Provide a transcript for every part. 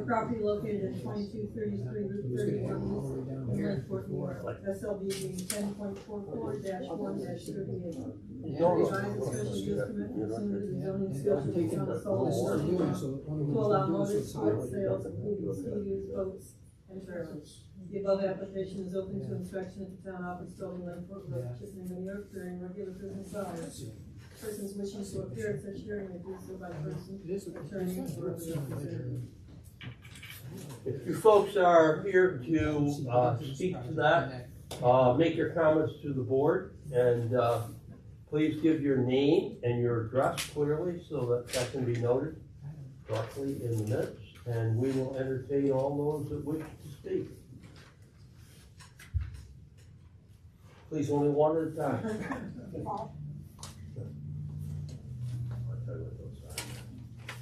property located at 2233 Route 31 East in Lakeport, New York. SLB being 10.44-1-38. Revise the special use permit pursuant to the zoning statutes on the solar to allow motor sport sales, including ski-used boats and trailers. The above application is open to inspection at the town office building, Lakeport Road, Chittenden, New York, during regular business hours. Persons wishing to appear at such hearing may do so by person, attorney, or other representative. If you folks are here to speak to that, make your comments to the board, and please give your name and your address clearly so that that can be noted correctly in the minutes, and we will entertain all those that wish to speak. Please, only one at a time.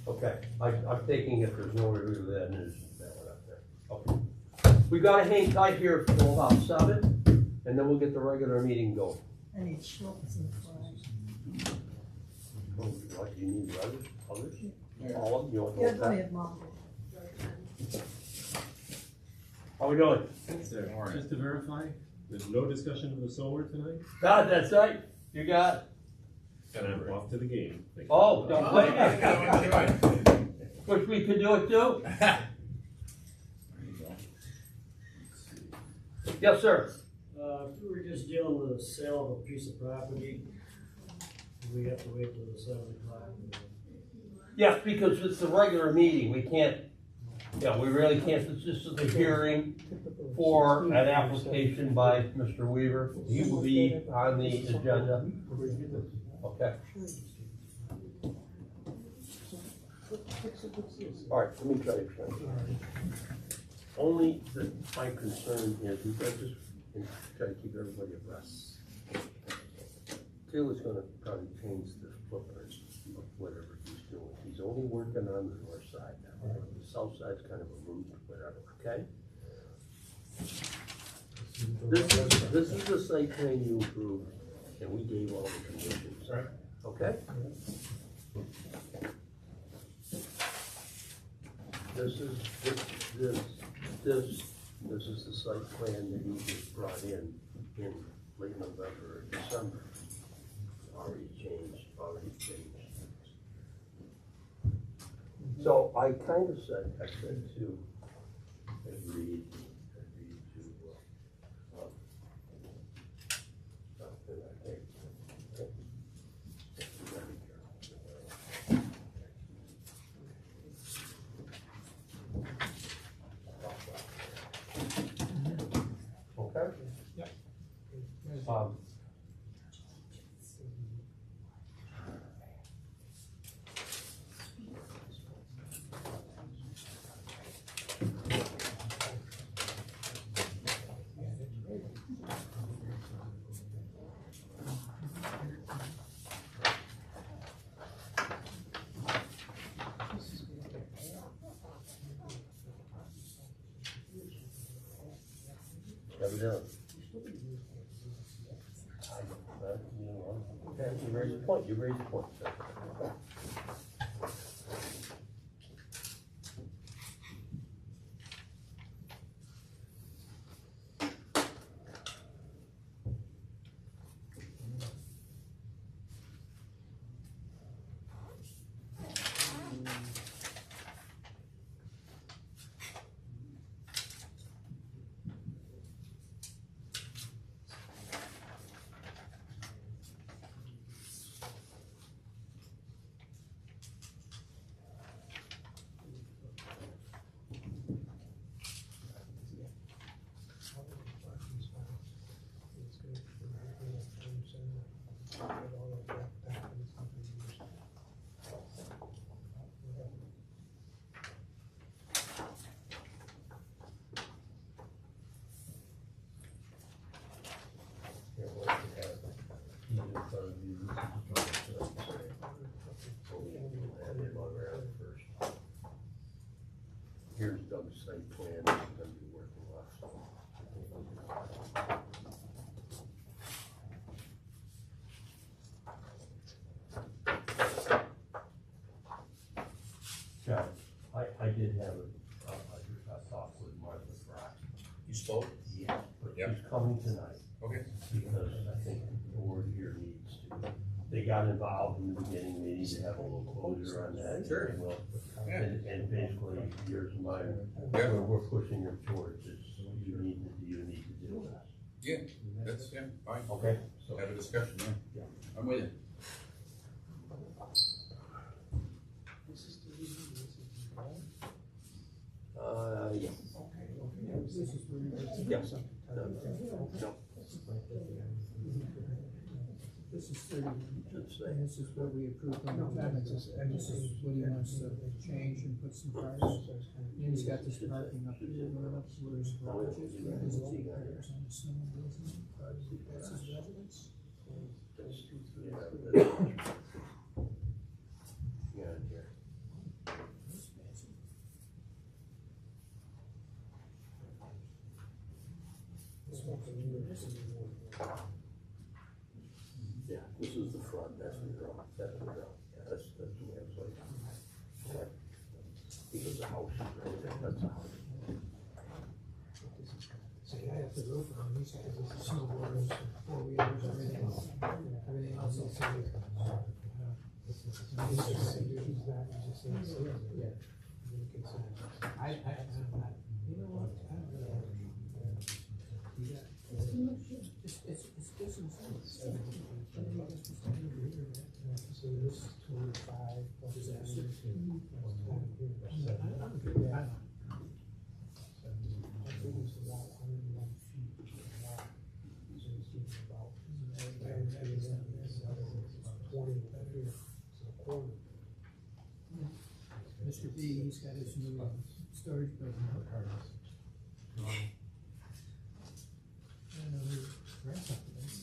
Okay, I'm taking it there's no review of that news. That one up there. Okay. We gotta hang tight here till about 7, and then we'll get the regular meeting going. I need shorts and flags. What, do you need others? All of them? You want Yeah, those plenty back? of mom. How we doing? Just to verify, there's no discussion of the solar tonight? God, that's right. You got it. And I'm off to the game. Thank you. Oh, don't blame me. Wish we could do it too. Yes, sir. If we were just dealing with a sale of a piece of property, we have to wait till the 7 o'clock. Yes, because it's a regular meeting. We can't, we really can't. It's just a hearing for an application by Mr. Weaver. He will be on the agenda. Okay. All right, let me try to explain. Only that my concern is we got to try to keep everybody abreast. Taylor's gonna probably change the footprint of whatever he's doing. He's only working on the north side now. The south side's kind of a loop, whatever, okay? This is the site plan you approved, and we gave all the conditions, Right. okay? This is the site plan that he just brought in late November or December. Already changed. So I kind of said to agreed to, okay? Yeah. Shut it down. Okay, you raised a point, sir. Here's Doug's site plan, he's gonna be working off. Yeah, I did have a You spoke? But Yep. she's coming tonight, Okay. because I think the board here needs to, they got involved in the beginning, they need to have a little closure on that. Sure. And we'll- Yeah. And basically, yours and mine, Yeah. we're pushing her towards this, you need to do this. Yeah, that's, fine. Okay? Have a discussion, yeah. I'm with you. Yes. Yes. No. This is 30, Should say. and this is what we approved on the tenants, and this is what he wants to change and put some cars. And he's got this parking up here, where his garage is, where his old cars on the snow goes in. That's his residence. Yeah, here. That's fancy. This one's a new, this is a new. Yeah, this is the front, that's the drum, that's the drum, yeah, that's the way it's like. Okay. Because the house is right there, that's the house. See, I have to go for him, he's got his snowboarders, four-wheelers, everything else is. Yeah. I'm not, you know what, I don't really. It's business. So this is 25 plus disaster. Mr. B, he's got his new storage building. I don't know who rents up to this.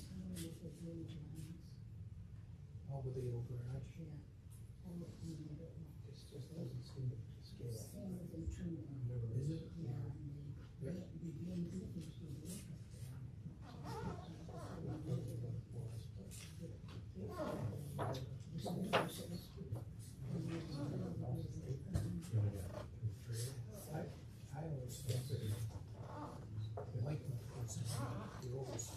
Oh, with the old garage. This just doesn't seem to scale up. Is it? Yeah. I always think that the white person, the oldest.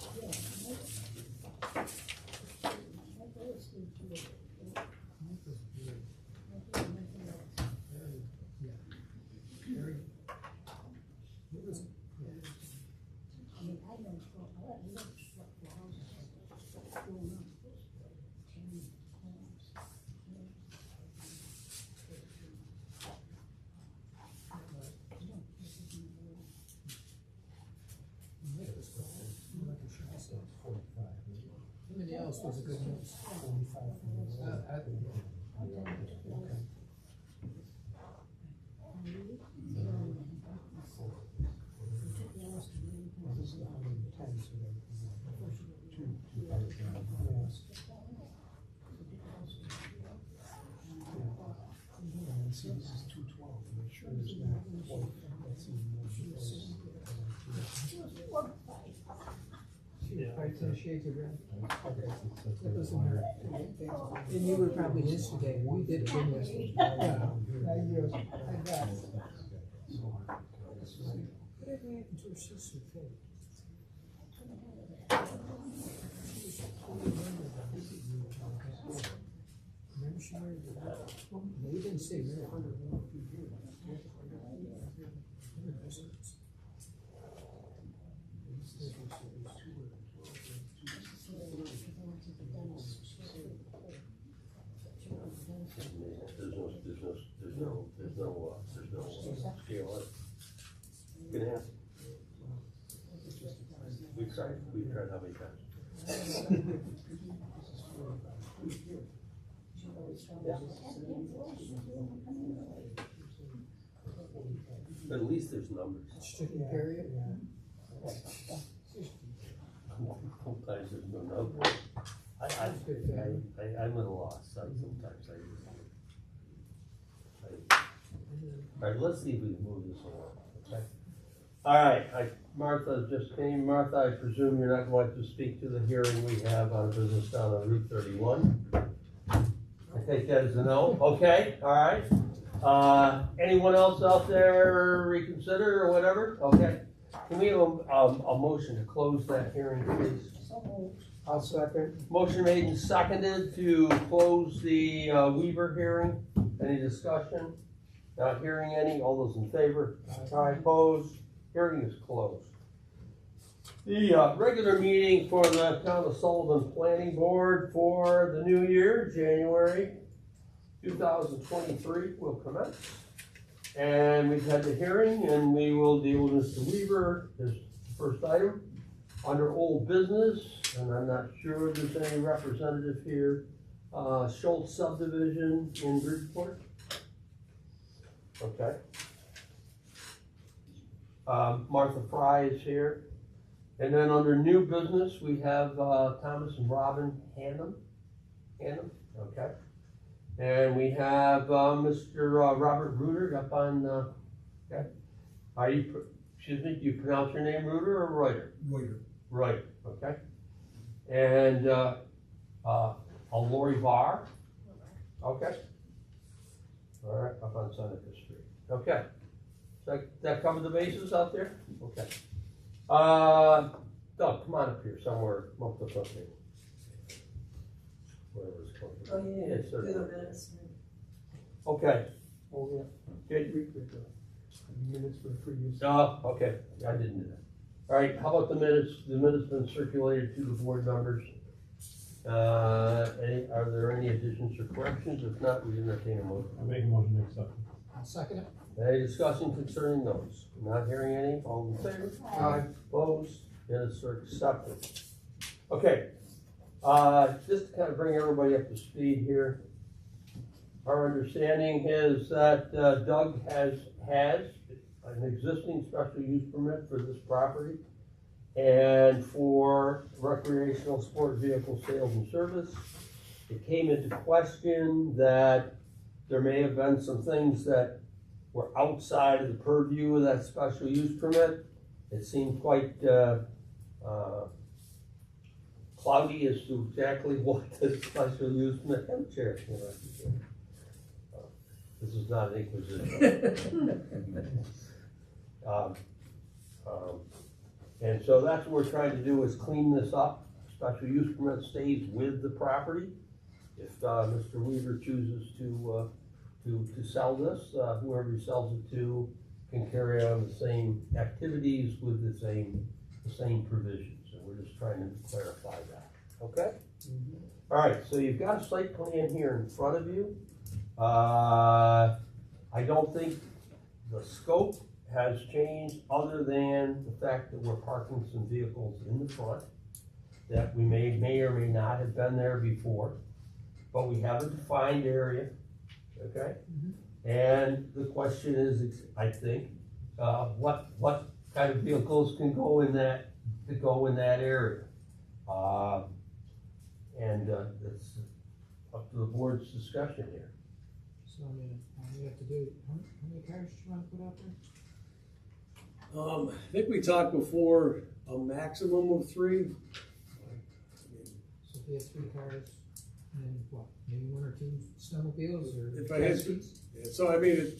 Very. It was, Somebody else was a good news. See, this is 212, make sure there's not, that's even more space. Right to the shades of red. That doesn't matter. And you were probably yesterday, we did it yesterday. I got it. Whatever happened to her sister, Faith? Remember she married your dad? They didn't say married. There's no scale on it. Good answer. We've tried how many times? Yeah. At least there's numbers. Stricken period? Sometimes there's no numbers. I'm at a loss, sometimes all right, let's see if we can move this along, okay? All right, Martha just came. Martha, I presume you're not going to speak to the hearing we have on business down on Route 31? I take that as a no, okay, all right. Anyone else out there reconsider or whatever? Okay, Can we have a motion to close that hearing, please? I'll second. Motion made and seconded to close the Weaver hearing. Any discussion? Not hearing any. All those in favor? Aye. Opposed? Hearing is closed. The regular meeting for the Town of Sullivan Planning Board for the new year, January 2023, will commence. And we've had the hearing, and we will deal with Mr. Weaver as the first item. Under old business, and I'm not sure if there's any representative here, Schultz subdivision in Bridgeport. Okay. Martha Fry is here. And then under new business, we have Thomas and Robin Hannum. Okay. And we have Mr. Robert Reuter up on, okay. Excuse me, do you pronounce your name Reuter or Reuter? Reuter. Right, okay. And Lori Barr. Okay. All right, up on Seneca Street. Okay. That cover the bases out there? Okay. Doug, come on up here somewhere, up the front table. Whatever it's called. Oh, yeah, Yes, sir. do the minutes. Okay. Minutes for previous. Oh, okay, I didn't do that. All right, how about the minutes? The minutes been circulated to the board members. Are there any additions or corrections? If not, we entertain a motion. I make a motion to accept. I'll second it. Any discussion concerning those? Not hearing any, all in favor? Aye. Opposed? Minutes are accepted. Okay, just to kind of bring everybody up to speed here. Our understanding is that Doug has an existing special use permit for this property and for recreational sport vehicle sales and service. It came into question that there may have been some things that were outside of the purview of that special use permit. It seemed quite cloudy as to exactly what the special use permit. Have a chair. This is not an inquisition. And so that's what we're trying to do, is clean this up. Special use permit stays with the property. If Mr. Weaver chooses to sell this, whoever he sells it to can carry on the same activities with the same provisions. And we're just trying to clarify that. Okay? All right, so you've got a site plan here in front of you. I don't think the scope has changed, other than the fact that we're parking some vehicles in the front that we may or may not have been there before, but we have a defined area, okay? And the question is, I think, what kind of vehicles can go in that area? And it's up to the board's discussion here. So, I mean, we have to do, how many cars do you want to put out there? I think we talked before, a maximum of 3. So if you have 3 cars, and what, maybe 1 or 2 snowmobiles or If I had- jet skis? So I mean,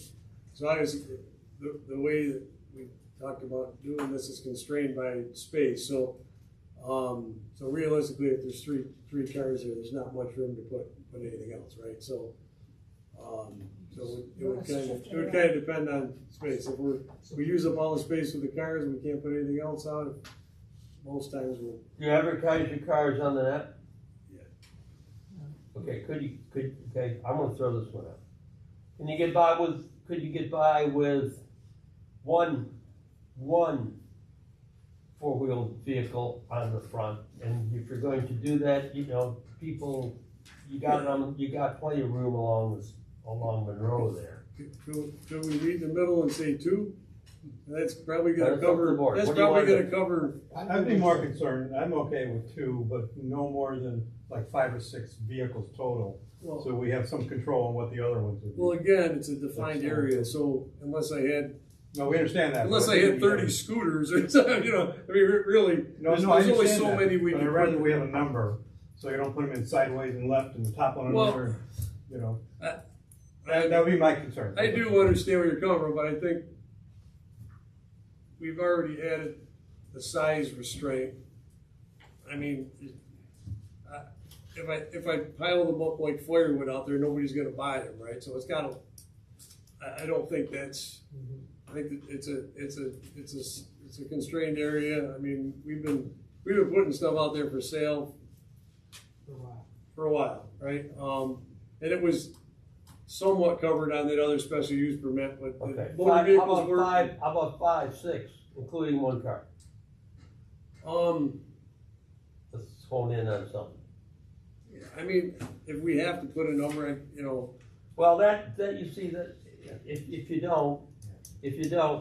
so obviously, the way that we talked about doing this is constrained by space, so, so realistically, if there's three cars there, there's not much room to put anything else, right? So, so it would kind of depend on space. If we use up all the space with the cars and we can't put anything else on, most times we'll. Do you advertise your cars on the net? Yeah. Okay, okay, I'm gonna throw this one out. Could you get by with one four-wheeled vehicle on the front? And if you're going to do that, people, you got plenty of room along Monroe there. Could we meet in the middle and say 2? That's probably gonna That's up to the cover, board. that's What do you probably want gonna cover, I'd be more concerned, I'm okay with 2, but no more than like 5 or 6 vehicles total. well, So we have some control on what the other ones would be. well, again, it's a defined area, so unless I had No, we understand that. Unless but I had think 30 we scooters or something, I mean, really, No, there's no, I only understand so that, many we but can I'd rather put. we have a number, so you don't put them in sideways and left and the top one Well, another, I that would be my concern. do understand where you're coming from, but I think we've already added the size restraint. I mean, if I pile them up like firewood out there, nobody's gonna buy them, right? So it's gotta, I don't think that's, I think that it's a constrained area. I mean, we've been putting stuff out there for sale for a while, right? And it was somewhat covered on that other special use permit, but the Okay, motor how vehicles about were. five, how about 5, 6, including one car? Let's hone in on something. I mean, if we have to put a number, you know, Well, that you see, that if you don't,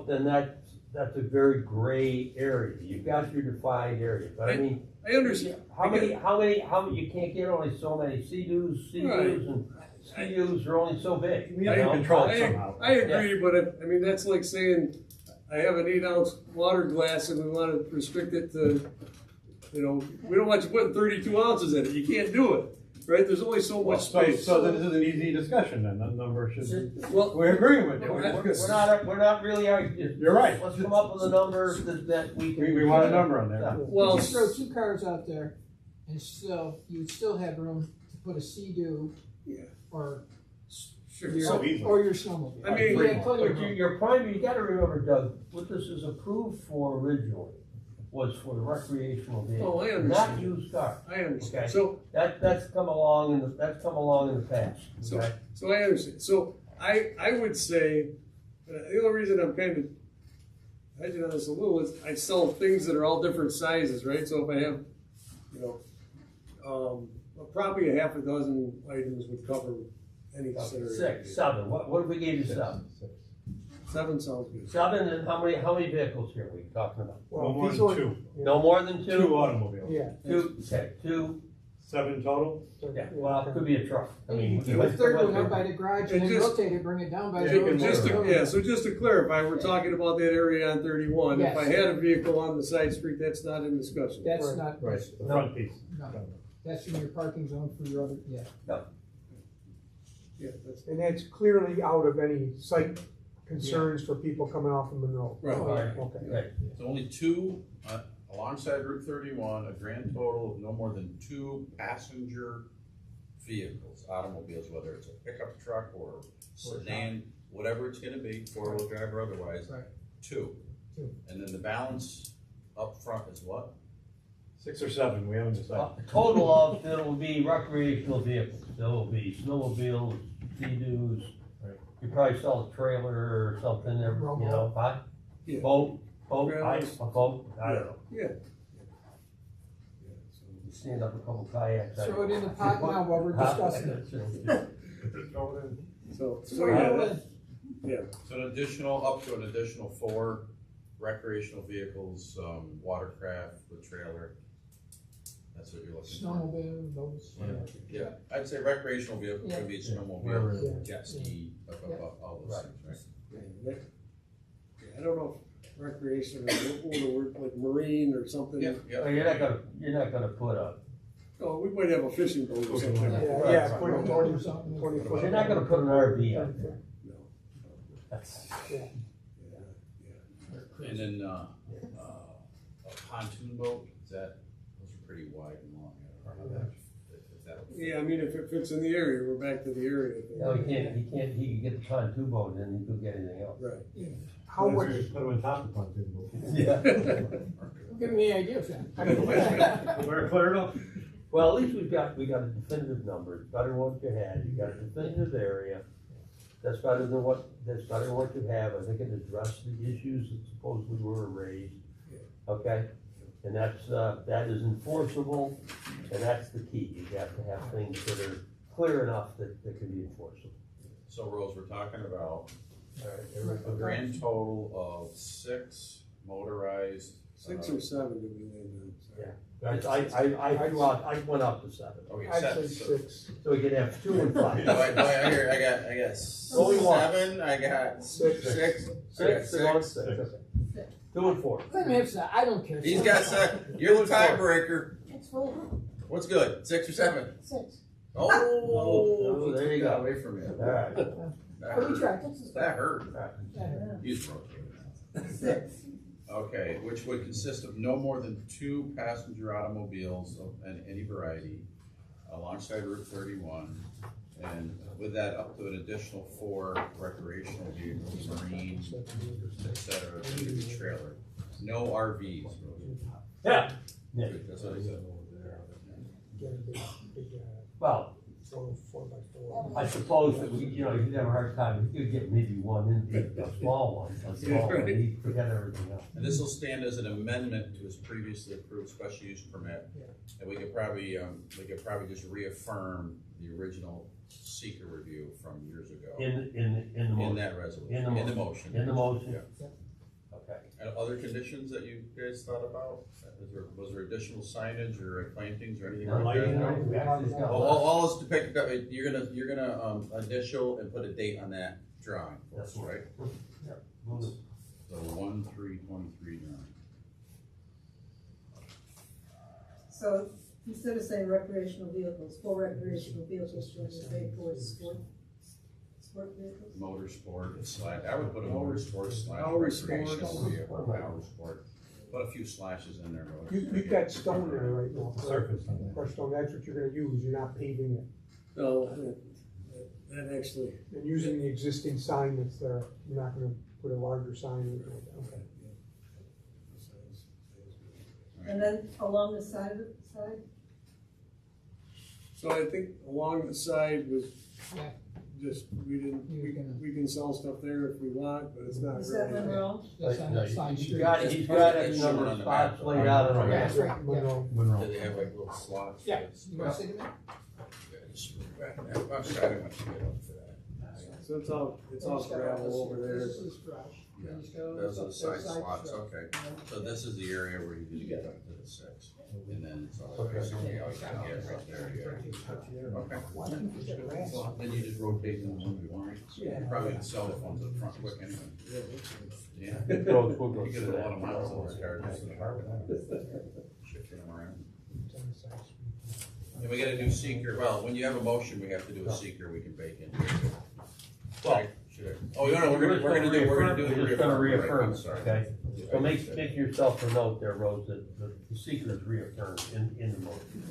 then that's a very gray area. You've got your defined area, but I mean, I understand. how many, you can't get only so many CDUs and CUs are only so big. We have you to know? control it somehow. I agree, but I mean, that's like saying, I have an 8-ounce water glass and we wanna restrict it to, you know, we don't want you putting 32 ounces in it, you can't do it, right? There's only so much space. So this is an easy discussion then, that number should, Well, we're agreeing with you. We're not really arguing. You're right. Let's come up with a number that we can. We want a number on Yeah. there. well, You throw 2 cars out there, and still, you would still have room to put a Sea-Doo yeah, or sure. your, So easily. or your snowmobile. I mean- You have plenty of But room. your primary, you gotta remember, Doug, what this is approved for originally was for the recreational vehicle. Oh, I understand. Not used car. I understand. Okay. So, That's come along in the past, So, okay? so I understand. So I would say, the only reason I'm kind of hedging on this a little is I sell things that are all different sizes, right? So if I have, you know, probably a half a dozen items would cover any scenario. 6, 7, what if we gave you 7? 7 sounds good. 7, and how many vehicles here are we talking about? No more than 2. No more than 2? 2 automobiles. Yeah. 2, okay, 2, 7 total? yeah, well, it could be a truck. I mean. You put a third one up by the garage and then Just- rotate it, bring it down by the Yeah, road. So just to clarify, we're talking about that area on 31. If I Yes. had a vehicle on the side street, that's not in discussion. That's not, Right, the front piece. no, that's in your parking zone for your other, yeah. Yeah, that's, And that's clearly out of any site concerns for people coming off of Monroe. right. Okay. Right. So only 2 alongside Route 31, a grand total of no more than 2 passenger vehicles, automobiles, whether it's a pickup truck or sedan, whatever it's gonna be, 4-wheel drive or otherwise. Right. 2. Two. And then the balance up front is what? 6 or 7, we haven't decided. A total of, there will be recreational vehicles, there will be snowmobiles, Sea-Doos. Right. You probably sell a trailer or something, there, you know, huh? Yeah. Boat, a boat, I don't know. Yeah. You stand up a couple kayaks. I Throw it don't in the know. pot now while we're discussing it. So yeah, that, yeah. So up to an additional 4 recreational vehicles, watercraft, the trailer. That's what you're looking for. Snowmobile, boats. Yeah, I'd say recreational vehicle could be a snowmobile, jet ski, all those things, right? I don't know if recreation or what the word, like marine or something. Yeah, Well, yeah. you're not gonna put a, Oh, we might have a fishing boat or something. Yeah, yeah, Right. 20 you're foot. not gonna put an RV out there. No. That's, And then, a pontoon boat, those are pretty wide and long, I don't know if that'll. Yeah, I mean, if it fits in the area, we're back to the area. no, he can get the pontoon boat and then he could get anything else. Right. How much, Put them on top of the pontoon boat. Yeah. Give me the idea, Sam. We're clear enough? Well, at least we got a definitive number, it's better than what you had, you got a definitive area. That's better than what you have, I think it addressed the issues that supposedly were raised. Okay? And that is enforceable, and that's the key, you have to have things that are clear enough that can be enforceable. So Rose, we're talking about Alright, a grand total of 6 motorized. 6 or 7 did we land on? Sorry. I went up to 7, Okay, I'd say 7. 6. so we can have 2 and 5. No, I got Only one. 7, I got 6. 6, they're on 6, okay. 2 and 4. Let me have that, I don't care. He's got 7, you're the tiebreaker. It's full. What's good, 6 or 7? 6. Oh, there you Got go. away from you. Alright, That What do you hurt. try? That hurt. Yeah. Use rotator. 6. Okay, which would consist of no more than 2 passenger automobiles of any variety alongside Route 31, and with that up to an additional 4 recreational vehicles, marine, et cetera, maybe trailer. No RVs. Yeah. Yeah. That's what I said. Get a big, Well, 4x4. I suppose that we, you know, you'd have a hard time, you could get maybe one in, a small one, you forget everything else. And this will stand as an amendment to his previously approved special use permit. And we could probably just reaffirm the original seeker review from years ago. In the motion. that resolution, In the motion. In the motion? Yeah. Okay. And other conditions that you guys thought about? Was there additional signage or plantings or anything like that? We actually got All is depicted, you're gonna initial and put a date on that drawing, That's right? Yep. So 1/3/23 drawing. So instead of saying recreational vehicles, 4 recreational vehicles, should we say 4 sport vehicles? Motorsport slash, I would put a motorsport slash Motorsport. recreational vehicle, motorsport. Put a few slashes in there. You've got stone there right now. Surface on that. Crushed stone, that's what you're gonna use, you're not paving it. No, that actually, And using the existing sign that's there, you're not gonna put a larger sign in it. Okay. And then along the side, so I think along the side was Yeah. just, we can sell stuff there if we want, but it's not is that really. Monroe? That's on No, the side he's street. got a It's number shown on of the spots map. laid out on the Yeah. map. Right, Monroe. Monroe. Do they have like little slots? Yeah. You wanna see them? I'm sorry, I didn't want you to get up for that. So it's all gravel over there. This is garage. Yeah. These go- Those are the side slots, slots. okay. So this is the area where you can get up to the 6, and then it's all, Okay. basically all you can get right there, yeah. Okay. So then you just rotate them when you want. Yeah. Probably can sell the ones up front quick anyway. Yeah. We'll go You get through a lot of that. miles on this car just in the parking lot. Shifting them around. And we get a new seeker, well, when you have a motion, we have to do a seeker, we can bake in. Well, Should I? Oh, no, we're gonna do We're just gonna reaffirm, right, I'm sorry. okay? So make yourself a note there, Rose, that the seeker is reaffirmed in the motion.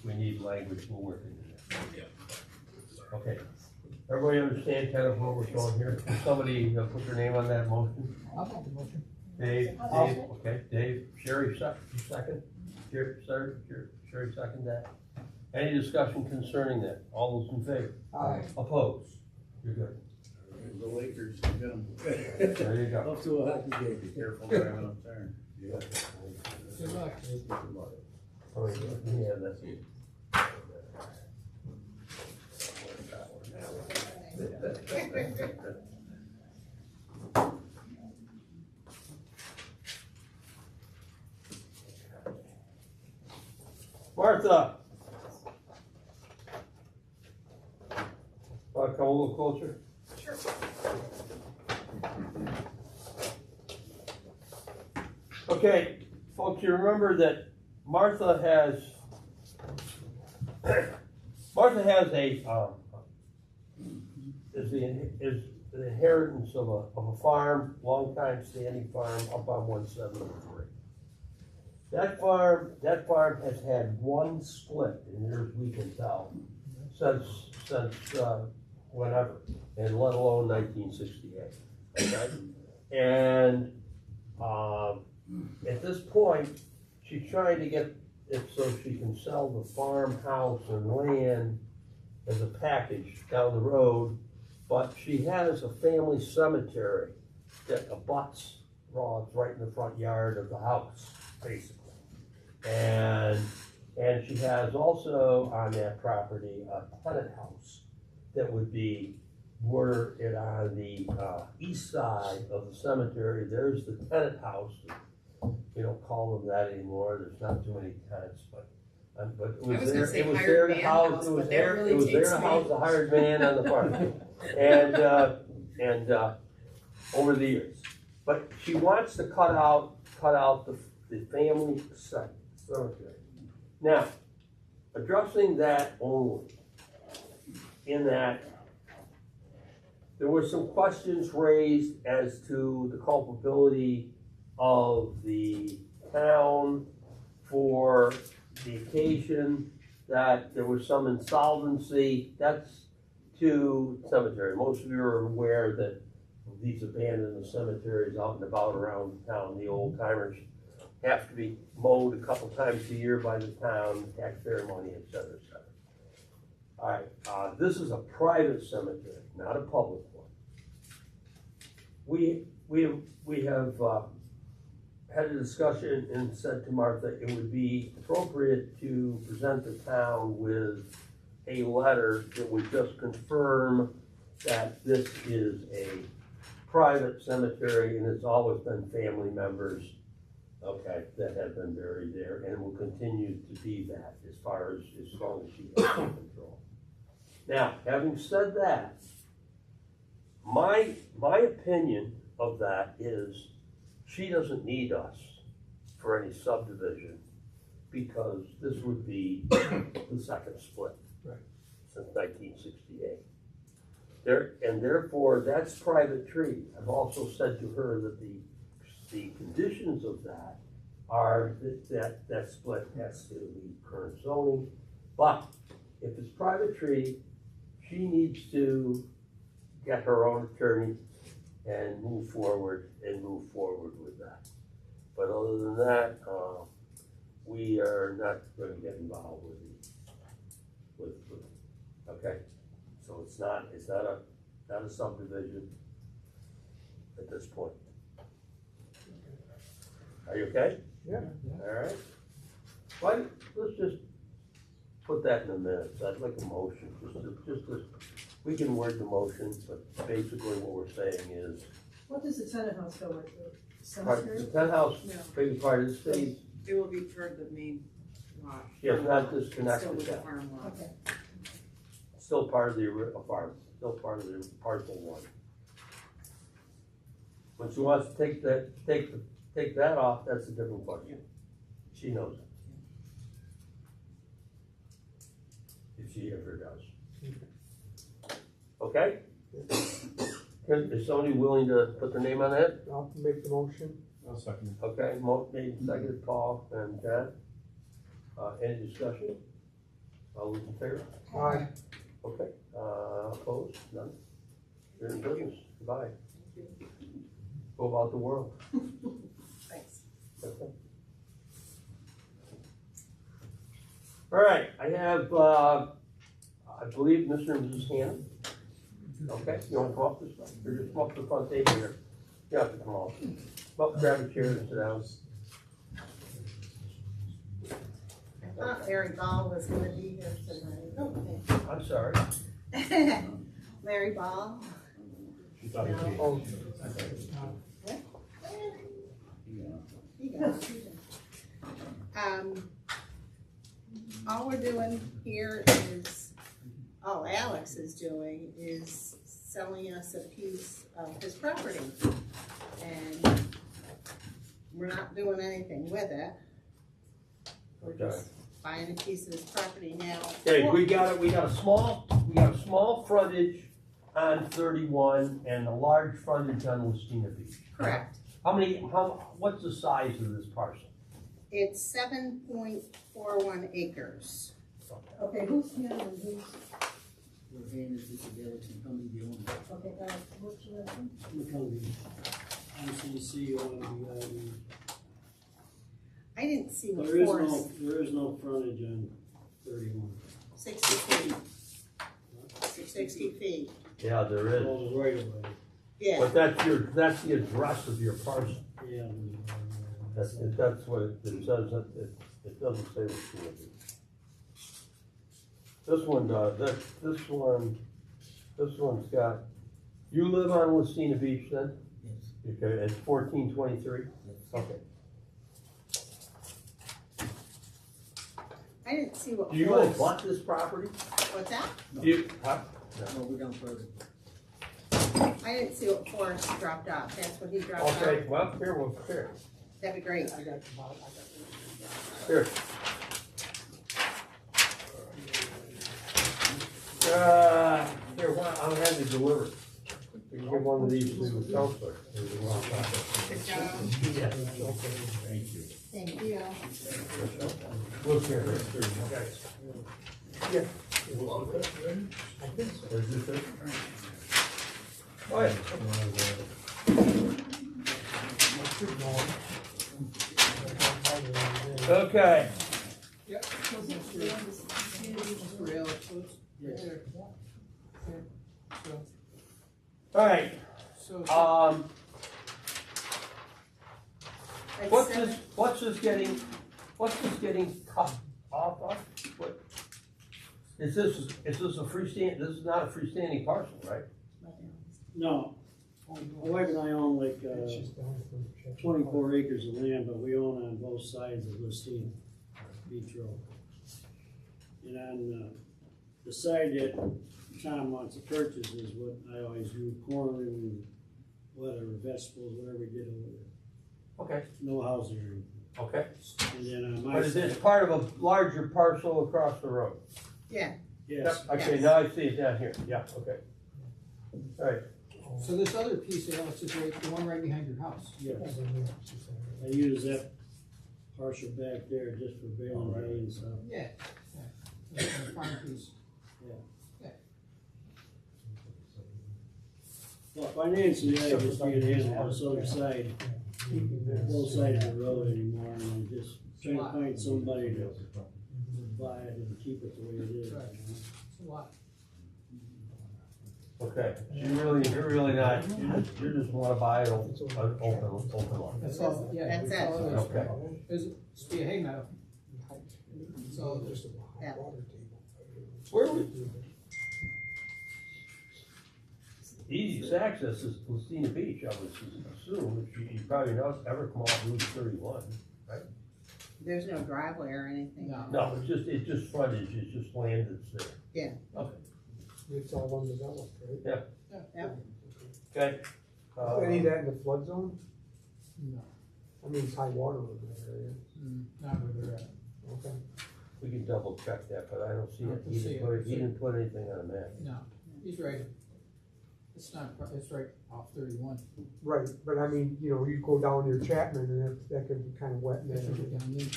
We need language, we'll work into that. Okay. Everybody understand kind of where we're going here? Can somebody put their name on that motion? I'll make the motion. Dave, okay, Dave, Sherry, second? Sherry, second that? Any discussion concerning that? All those in favor? Aye. Opposed? You're good. The Lakers, get them. There you go. Up to a hockey game. Be careful driving up there. Good luck. Oh, yeah, that's it. Martha. Want to come a little closer? Sure. Okay, folks, you remember that Martha has is the inheritance of a farm, long-time standing farm up on 173. That farm has had one split, in years we can tell, since whenever, and let alone 1968. Okay? And at this point, she's trying to get it so she can sell the farmhouse and land as a package down the road, but she has a family cemetery that abuts right in the front yard of the house, basically. And she has also on that property a tenant house that would be, were it on the east side of the cemetery, there's the tenant house. We don't call them that anymore, there's not too many tenants, but it I was was gonna there, say it was hired there to man house, house, it was but that there, really it was there takes to me. house the hired man on the farm. And over the years. But she wants to cut out the family cemetery. Now, addressing that only, in that there were some questions raised as to the culpability of the town for the occasion that there was some insolvency. That's to cemetery. Most of you are aware that these abandoned cemeteries out and about around town, the old timers, have to be mowed a couple times a year by the town, taxpayer money, et cetera, et cetera. All right, this is a private cemetery, not a public one. We have had a discussion and said to Martha it would be appropriate to present the town with a letter that would just confirm that this is a private cemetery and it's always been family members, okay, that have been buried there and will continue to be that as long as she has control. Now, having said that, my opinion of that is she doesn't need us for any subdivision because this would be the second split since 1968. And therefore, that's private tree. I've also said to her that the conditions of that are that split has to be current zoning. But if it's private tree, she needs to get her own attorney and move forward with that. But other than that, we are not going to get involved with okay. So it's not a subdivision at this point. Are you okay? Yeah. All right. Well, let's just put that in the minutes. I'd like a motion. We can word the motion, but basically what we're saying is What does the tenant house go with? The the cemetery? penthouse, No. big part of the state, It will be for the main lot. yes, not Still disconnected with the that. farm lot. Okay. Still part of the farm, still part of the parcel one. When she wants to take that off, that's a different question. She knows it. If she ever does. Okay? Is somebody willing to put their name on that? I'll make the motion. I'll second Okay, made, seconded, Paul and John. Any discussion? All those in favor? Aye. Okay, opposed? None? You're in business. Goodbye. Go about the world. Thanks. Okay. All right, I have, I believe Mr. and Mrs. Hannon. Okay, you want to come up this way? Or just come up to the front table here? You have to come up. Come up, grab a chair and sit down. I thought Larry Ball was gonna be here tonight. I'm sorry. Okay. Larry Ball. She thought it was Oh, He got it. All we're doing here is, all Alex is doing is selling us a piece of his property. And we're not doing anything with it. We're just buying a piece of his property now. Okay, we got a small frontage on 31 and a large frontage on Listina Beach. Correct. What's the size of this parcel? It's 7.41 acres. Okay, who's here and who's, Lorraine is disability company, the owner. okay, what's your name? McCombie. MCC on I didn't see what there is forest. there is no frontage on 31. 60 feet. 60 feet. Yeah, there is. All the right of way. Yeah. But that's the address of your parcel. Yeah. That's what it says, it doesn't say what's going to be. This one does, this one's got, you live on Listina Beach then? Yes. Okay, it's 1423? Yes. Okay. I didn't see what Do you guys forest. bought this property? What's that? No, we're down further. I didn't see what forest dropped off. That's what he dropped off. Okay, well, here. That'd be great. Here. Here, I'll have you deliver it. You can give one of these to the counselor. Good job. Yeah. Thank you. Thank you. We'll share it. Okay. Yeah. Is this it? Oh, yeah. Okay, Yeah. Mr. Alex, Yes. all right, So, At what's seven- this getting cut off of? What? Is this a freestanding, this is not a freestanding parcel, right? No, my wife and I own like, 24 acres of land, but we own on both sides of Listine Beach Road. And on, the side that Tom wants to purchase is what I always do, corn and whatever, vegetables, whatever we get over there. Okay, No housing or anything. okay. And then on my But is this side, part of a larger parcel across the road? Yeah, yes, Yep, okay, Yes. now I see it down here, yeah, okay. All right, so this other piece, Alex, is right, the one right behind your house. yes. I use that partial back there just for baling hay and stuff. Yeah. The farm piece. Well, financially, I just can't handle this other side, both sides of the road anymore, and I'm just trying to find somebody to buy it and keep it the way it is. It's a lot. okay. You're really not, you just wanna buy it open lot. That's all, yeah. That's that's all it. is. Okay. It's be a hay meadow. So, yeah. Where we? Easiest access is Lucina Beach, I would assume, if you probably not ever come off Route 31. There's no driveway or anything. No. No, it's just frontage, it's just land that's there. Yeah. Okay, It's all undeveloped, right? okay. Any of that in the flood zone? no, I mean, it's high water in that area. not where they're at. Okay. We can double check that, but I don't see I it, can he see didn't it. put it, he didn't put anything on a map. No, he's right. It's not, it's right off 31. Right, but I mean, you know, you go down near Chapman and that could be kind of wet in It's there. right down there.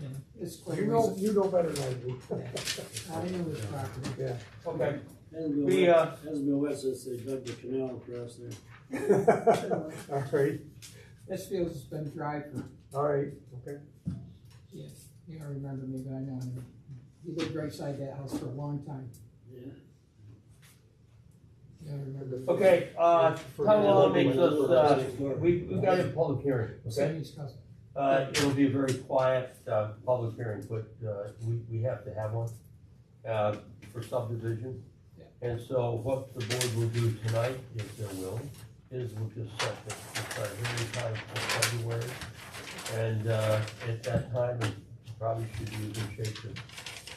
Yeah, it's quite. You know better than I do. I know this property. Yeah. Okay, Hasn't been We, wet, hasn't been wet since they dug the canal across there. All right, This field's been dry for, all right, okay. yeah, you don't remember me, but I know him. He lived right side that house for a long time. Yeah. You don't remember. okay, how long makes us, we've got a public hearing, okay? Sammy's cousin. It'll be a very quiet, public hearing, but, we have to have one, for subdivision. Yeah. And so what the board will do tonight, if they're willing, is we'll just set the hearing time for February. And, at that time, we probably should be in good shape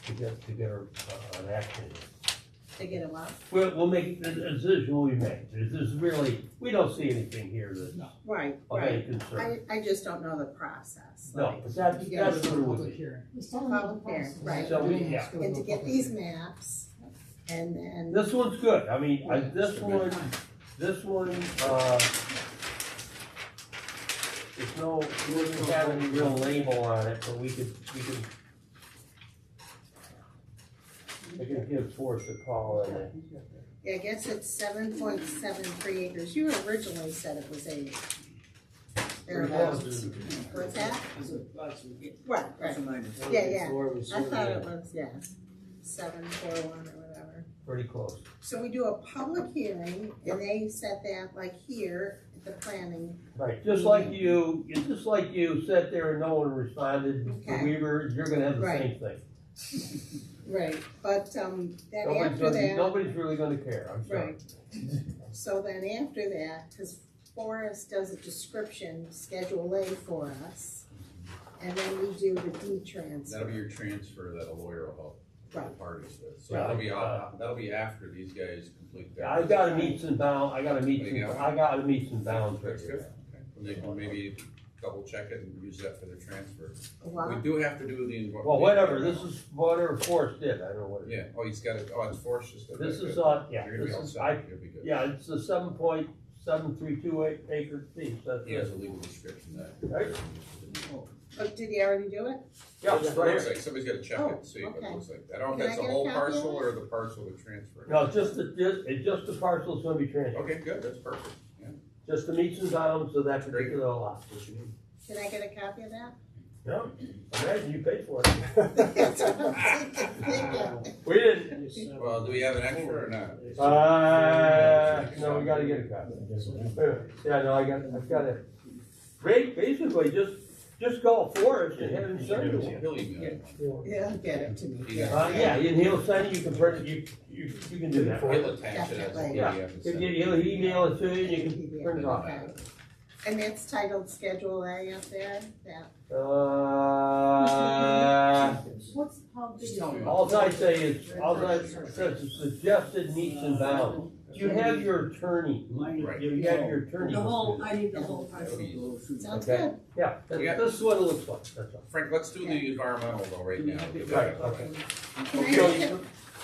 to get an action. To get them up. We'll make, the decision will be made. There's really, we don't see anything here that's Right, of any right. concern. I just don't know the process. No, like, but that's You gotta what do it a would public be. hearing. Public hearing, right. So we, yeah. And to get these maps, and then. This one's good, I mean, this one, there's no, we doesn't have any real label on it, but we could, I can give Forrest a call on it. Yeah, I guess it's 7.73 acres. You originally said it was 8. Thereabouts. What's that? Right, right. Yeah. I thought it was, 741 or whatever. Pretty close. So we do a public hearing, and they set that like here at the planning. Right, just like you sat there and no one responded to Okay. Weaver, you're gonna have the Right. same thing. Right, but then after that. Nobody's really gonna care, I'm sorry. Right. So then after that, because Forrest does a description, Schedule A for us, and then we do the deed transfer. That'll be your transfer that a lawyer will help the Right. parties with. So Yeah, that'll be after these guys complete their. I gotta meet some bounds right That's here. good. Okay. And they can maybe double check it and use that for their transfer. Wow. We do have to do the. Well, whatever, this is whatever Forrest did, I don't know what it is. Yeah, oh, he's got it, it's Forrest just. This is, You're yeah, gonna be all this is, set, you'll be good. yeah, it's the 7.73 7.328 acre piece, that's He has it. a legal description that. Right? Oh, did he already do it? Yeah, It right looks here. like, somebody's gotta check it, see what it okay. looks like. I don't know Can if I that's the get a whole copy of parcel it? or the parcel that transferred. No, it's just the parcel that's gonna be transferred, Okay, good, that's perfect, yeah. just the meets and bounds of that particular lot. What you need. Can I get a copy of that? No, imagine you paid for it. That's what I'm thinking. Thank you. We didn't. Well, do we have an extra or not? No, we gotta get a copy. Yeah, no, I've got it. Basically, just call Forrest and have him send it to you. He'll email it. Yeah, get it to me. Yeah, and he'll send it, you can print it, you can do that. He'll attach it as a Definitely. Yeah, PDF. and he'll send it. email it to you and you can print it off. Okay. And it's titled Schedule A up there, that, What's, how big is Just tell me it? what- all I say is, it says suggested meets and bounds. You have your attorney, Right. you have your attorney. The whole, I need the whole parcel. sounds Okay. good. Yeah, this is what it looks like, that's all. Frank, let's do the environmental though right now. Right, okay.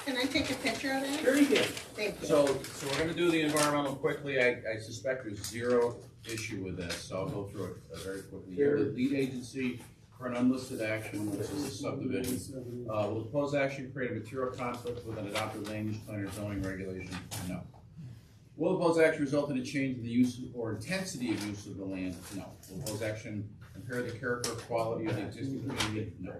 Can I take a picture of that? Sure you can. Thank you. So we're gonna do the environmental quickly. I suspect there's zero issue with this, so I'll go through it very quickly. You're the lead agency for an unlisted action, which is a subdivision. Will the proposed action create a material conflict with an adopted land use plan or zoning regulation? No. Will the proposed action result in a change in the use or intensity of use of the land? No. Will the proposed action impair the character or quality of the existing community? No.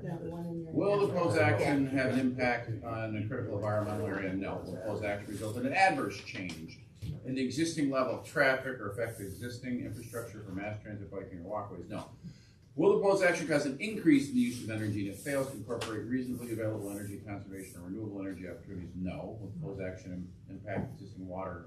Will the proposed action have an impact on a critical environmental area? No. Will the proposed action result in an adverse change in the existing level of traffic or affect the existing infrastructure for mass transit, biking, or walkways? No. Will the proposed action cause an increase in the use of energy and it fails to incorporate reasonably available energy conservation or renewable energy opportunities? No. Will the proposed action impact existing water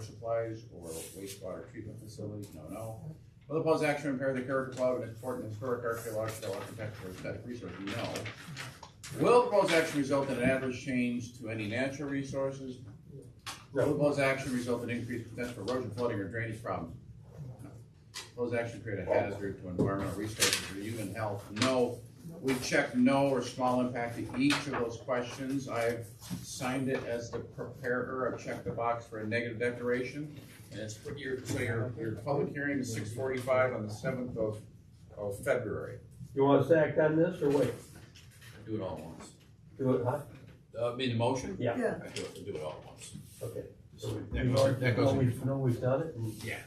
supplies or wastewater treatment facilities? No. Will the proposed action impair the character, quality, and important historic, archaeological, architectural, or aesthetic resources? No. Will the proposed action result in an adverse change to any natural resources? Will the proposed action result in increased potential for erosion, flooding, or drainage problems? No. Proposed action create a hazard to environmental resources or human health? No. We checked no or small impact to each of those questions. I've signed it as the preparer. I've checked the box for a negative declaration. And it's put your public hearing is 6:45 on the 7th of February. You want us to act on this or wait? Do it all at once. Do it, huh? Mean the motion? Yeah. Yeah. I do it all at once. Okay. That goes in. No, we've done it? and- Yeah.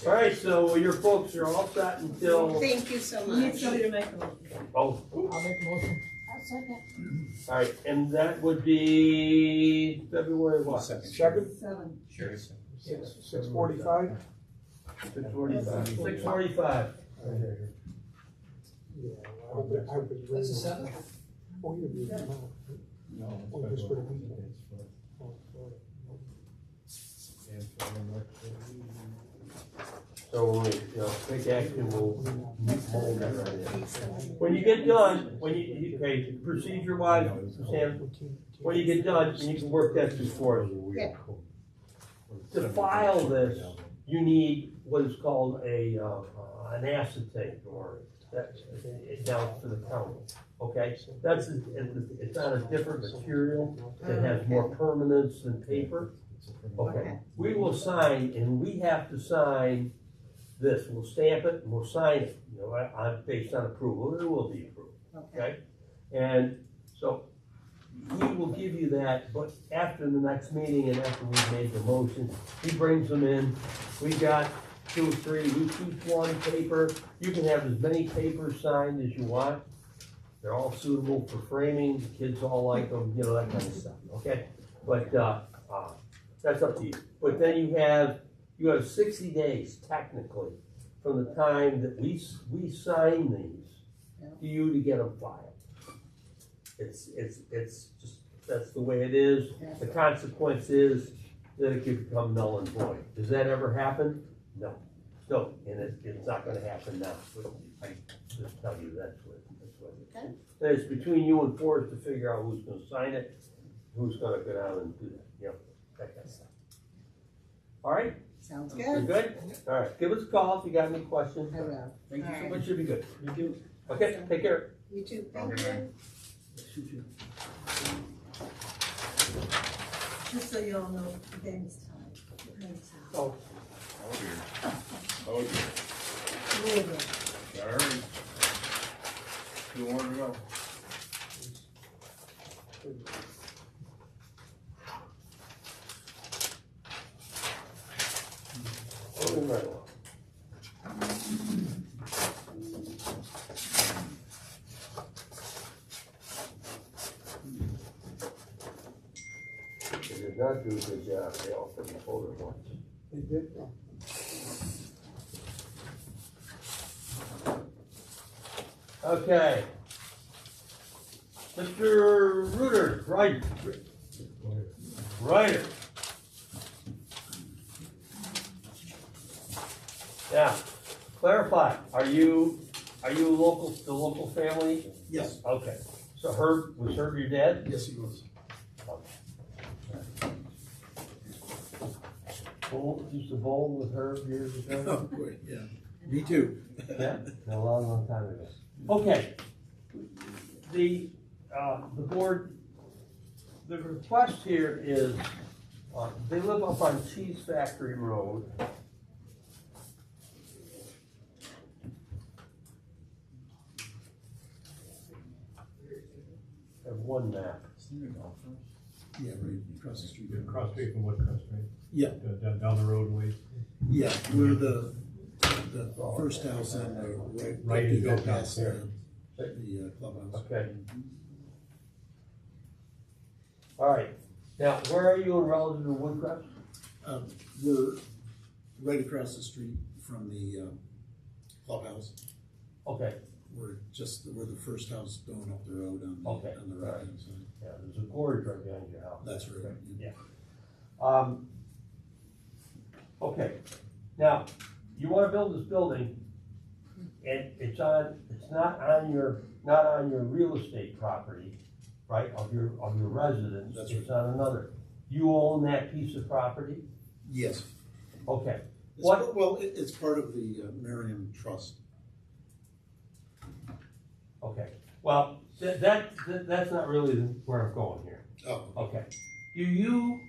All right, so your folks are all set until, Thank you so We need much. somebody to make a motion. oh, I'll make a motion. all right, and that would be February what? Second, 7. Sherry. 6:45. 6:45. 6:45. Yeah, I was That's a 7? Oh, you're being out. No. Oh, just for the weekend. Oh, sorry. So when we, take action, we'll mold that right in. When you get done, okay, procedure wise, Sam, when you get done, you can work that through for us. Yeah. To file this, you need what is called an acetate, or it's down for the county, okay? It's on a different material that has more permanence than paper. Okay, we will sign, and we have to sign this, we'll stamp it, and we'll sign it, based on approval, it will be approved, okay? And so, we will give you that, but after the next meeting and after we've made the motion, he brings them in, we got 2 or 3, we choose one paper, you can have as many papers signed as you want, they're all suitable for framing, the kids all like them, that kind of stuff, okay? But, that's up to you. But then you have 60 days technically from the time that we sign these to you to get them filed. It's just, that's the way it is. The consequence is that it could become null and void. Does that ever happen? No. No, and it's not gonna happen now. I just tell you that's what it is. And it's between you and Forrest to figure out who's gonna sign it, who's gonna go down and do that, that kind of stuff. All right? Sounds You good. good? All right, give us a call if you got any questions. I will. Thank you so All much, should be good. Thank you. Okay, take care. You too. Thank you. Just so you all know, the game's time. Oh, Oh dear. Oh dear. Gotta hurry. 2 more to go. Moving right along. They did not do a good job, they all put the folder once. they did, oh. Okay. Mr. Reuter, right. Ryder. Now, clarify, are you local, the local family? Yes, Okay, so was Herb your dad? yes, he was. Used to bowl with Herb years ago? Oh, boy, yeah. Me too. Yeah, a long, long time ago. Okay. The board, the request here is, they live up on Cheese Factory Road. I have one map. Yeah, right across the street. Cross street from Woodcrest, right? Yeah, Down the road ways. yeah, we're the first house on the right, Right, you you go go past down the clubhouse. Okay. All right. Now, where are you in relative to Woodcrest? We're right across the street from the clubhouse. Okay. We're the first house going up the road on Okay. the right hand side. Yeah, there's a gorge right behind your house. That's right. Yeah. Okay, now, you wanna build this building, and it's not on your real estate property, right, of your residence. That's It's on another. You own that piece of property? Yes. Okay, It's part of the Merriam Trust. okay, well, that's not really where I'm going here. Oh, Okay, do you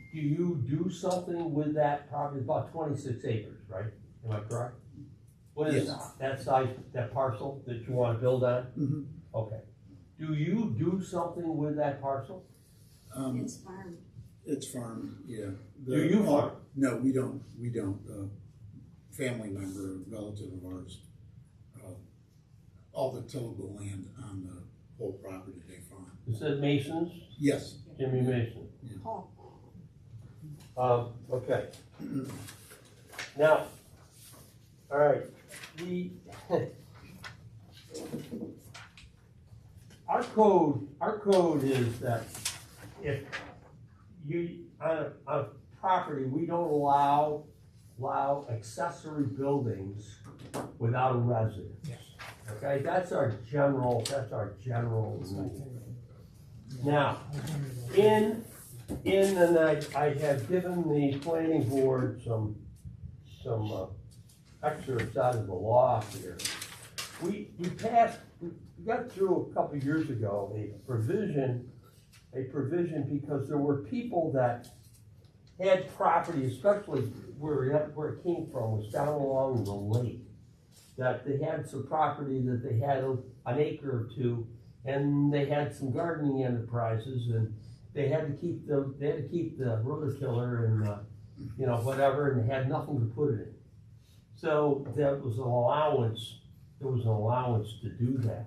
do something with that property, about 26 acres, right? Am I correct? What is Yes. that size, that parcel that you wanna build on? Mhm. Okay. Do you do something with that parcel? It's farmed. It's farmed, yeah. Do you farm? No, we don't. Family member, relative of ours, all the tillable land on the whole property they farm. Is it Masons, Yes. Jimmy Mason? Okay. Now, all right, our code is that if you, on a property, we don't allow accessory buildings without a resident. Yes. Okay, that's our general rule. Now, and I have given the planning board some excerpts out of the law here. We got through a couple of years ago a provision because there were people that had property, especially where it came from, was down along the lake. That they had some property that they had an acre or two, and they had some gardening enterprises, and they had to keep the rototiller and whatever, and they had nothing to put it in. So there was an allowance to do that.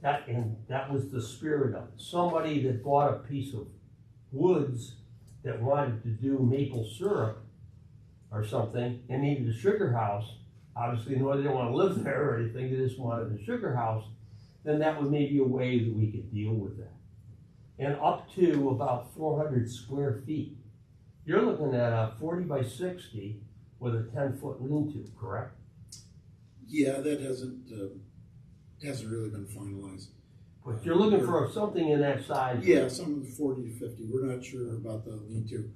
That was the spirit of it. Somebody that bought a piece of woods that wanted to do maple syrup or something and needed a sugar house, obviously, they didn't want to live there or anything, they just wanted a sugar house, then that was maybe a way that we could deal with that. And up to about 400 square feet. You're looking at a 40 by 60 with a 10-foot lean-to, correct? Yeah, that hasn't really been finalized. But you're looking for something in that size? Yeah, some 40 to 50. We're not sure about the lean-to.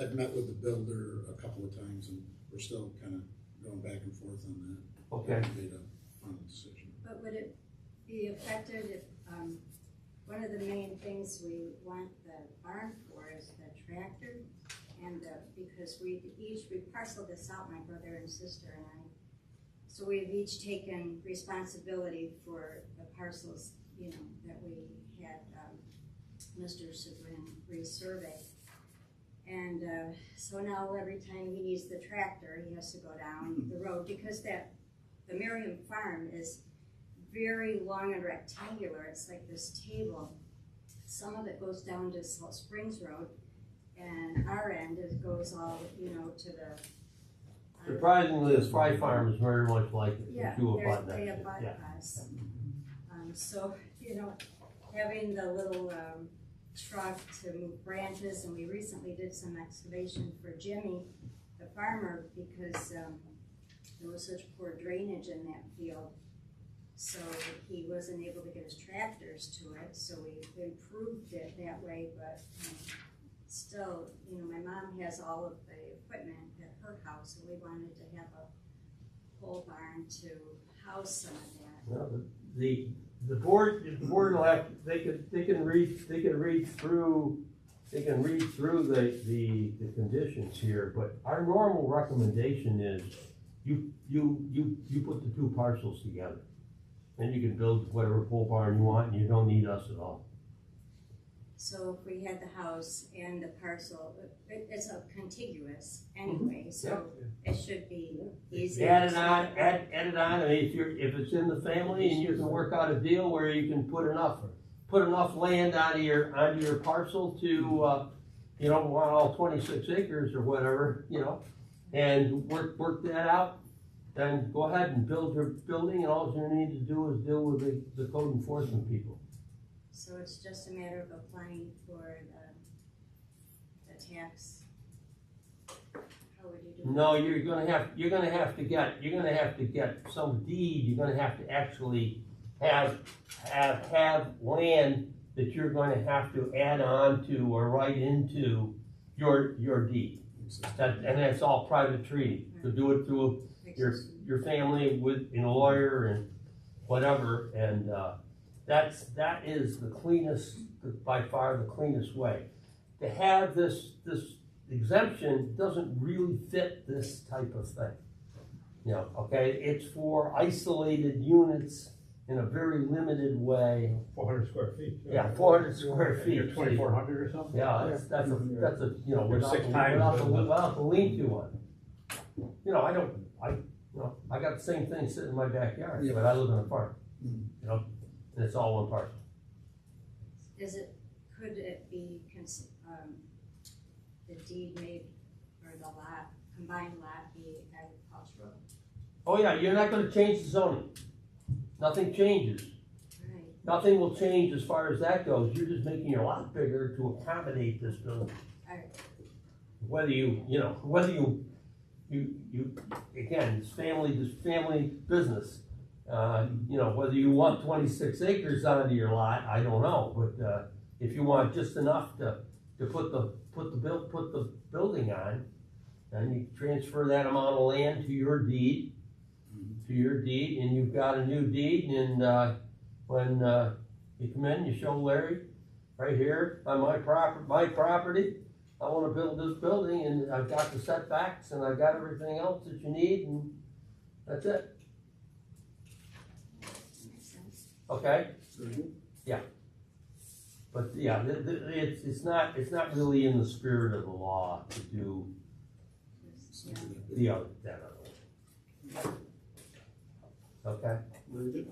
I've met with the builder a couple of times, and we're still kind of going back and forth on that. Okay. We made a final decision. But would it be affected if, one of the main things we want the barn for is the tractor? And, because we parceled this out, my brother and sister and I. So we've each taken responsibility for the parcels, you know, that we had, Mr. Subrin resurvey. And, so now every time he needs the tractor, he has to go down the road, because the Merriam Farm is very long and rectangular. It's like this table. Some of it goes down to Salt Springs Road, and our end goes all, you know, to the. Surprisingly, the Fry Farm is very much like it. Yeah, they abut us. So, you know, having the little truck to move branches, and we recently did some excavation for Jimmy, the farmer, because there was such poor drainage in that field. So he wasn't able to get his tractors to it, so we improved it that way, but still, you know, my mom has all of the equipment at her house, and we wanted to have a pole barn to house some of that. Well, the board will have, they can read through the conditions here, but our normal recommendation is you put the two parcels together. And you can build whatever pole barn you want, and you don't need us at all. So if we had the house and the parcel, it's a contiguous anyway, so it should be easy. Add it on, add it on. I mean, if it's in the family and you can work out a deal where you can put enough land onto your parcel to, you don't want all 26 acres or whatever, you know, and work that out. Then go ahead and build your building, and all you need to do is deal with the code enforcement people. So it's just a matter of applying for the tax. How would you do that? No, you're gonna have to get some deed. You're gonna have to actually have land that you're going to have to add on to or write into your deed. And that's all private treaty. To do it through your family in a lawyer and whatever, and that is the cleanest, by far the cleanest way. To have this exemption doesn't really fit this type of thing. You know, okay, it's for isolated units in a very limited way. 400 square feet. Yeah, 400 square feet. You're 2,400 or something? Yeah, that's a you know, without 6 times the lean-to one. You know, I got the same thing sitting in my backyard, but I live in a farm. You know, and it's all one parcel. Could it be, the deed made, or the lot, combined lot be agricultural? Oh yeah, you're not gonna change the zoning. Nothing changes. Right. Nothing will change as far as that goes. You're just making your lot bigger to accommodate this building. Right. Whether you again, it's family business. You know, whether you want 26 acres onto your lot, I don't know, but if you want just enough to put the building on, then you transfer that amount of land to your deed, and you've got a new deed, and when you come in, you show Larry, right here on my property, I want to build this building, and I've got the setbacks, and I've got everything else that you need, and that's it. Makes sense. Okay? Yeah. But yeah, it's not really in the spirit of the law to do that other way. Okay? Very good.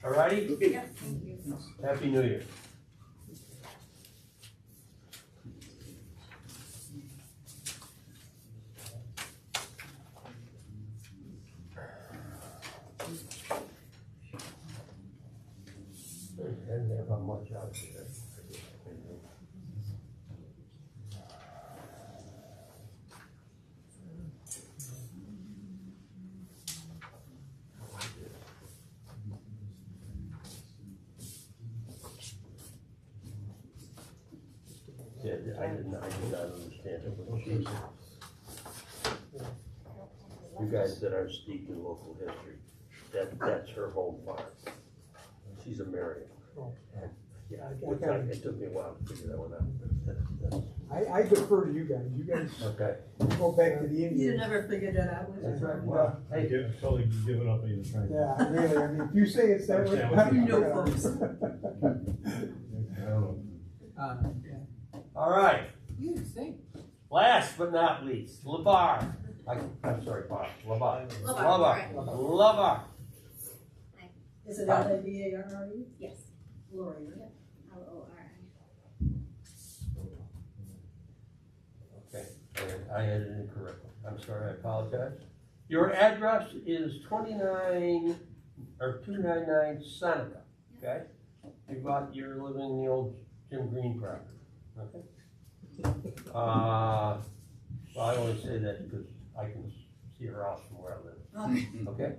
All righty? Yeah, thank you. Happy New Year. I didn't have much out there. Yeah, I did not understand it when she, you guys that are steeped in local history, that's her home farm. She's American. Yeah, Okay. it took me a while to figure that one out. I defer to you guys. You guys Okay. go back to the You Indians. never figured that out, would you? That's right. Well, I give, totally given up on you trying. yeah, really, I mean, if you say it's that way. You know, folks. I don't know. Yeah. All right, You think? last but not least, Labar. I'm sorry, Bob, Labar. Labar, Labar. Is it Labarre? Yes, Lori, right? Lori. Okay, I had it incorrectly. I'm sorry, I apologize. Your address is 29 or 299 Seneca, okay? You're living in the old Jim Green property, okay? Well, I only say that because I can see her house from where I live, okay?